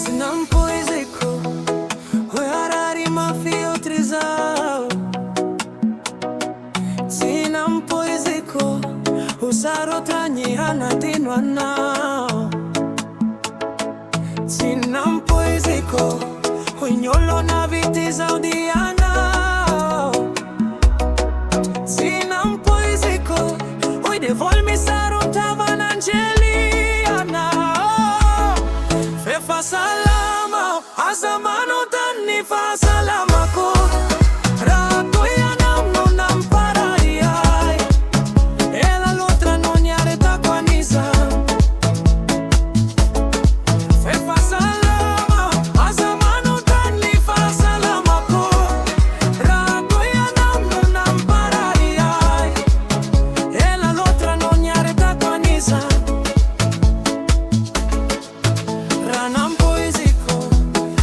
Sinam poezico, hoiarari ma filtrizau. Sinam poezico, usaro trani hanatino anao. Sinam poezico, hoignolo na vitizau dianao. Sinam poezico, hoi de volmi sarontavan angeliana. Fa salama, azamano tanni fa salama ko. Rato ya namno namparaiai. Ela lotra non yareta kwaniza. Fa salama, azamano tanni fa salama ko. Rato ya namno namparaiai. Ela lotra non yareta kwaniza. Ranam poezico,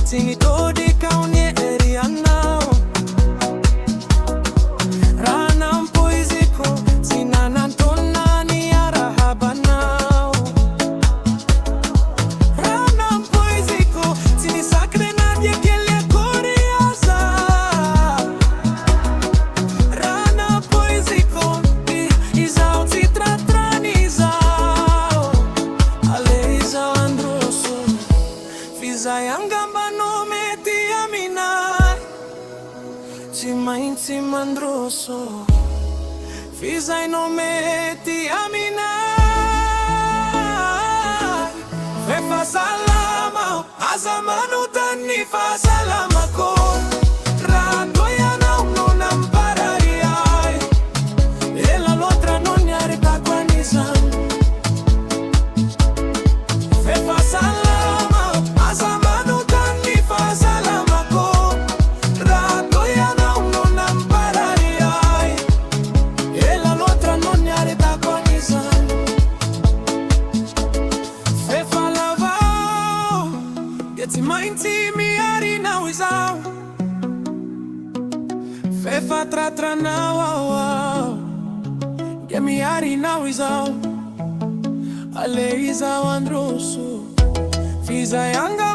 tingito di kauni erianao. Ranam poezico, sinanantonani arahabanao. Ranam poezico, tini sacre nadie che le coriasa. Ranam poezico, izau titratranizao. Ale izau androso. Fizai angamba no meti aminai. Cima intima androso. Fizai no meti aminai. Fa salama, azamanu tanni fa salama ko. Rato ya no namparaiai. Ela lotra non yareta kwanizam. Fa salama, azamanu tanni fa salama ko. Rato ya no namparaiai. Ela lotra non yareta kwanizam. Fa lavao, geti mainti mi arina wizao. Fa tratra na wow. Get mi arina wizao. Ale izau androso. Fiza yanga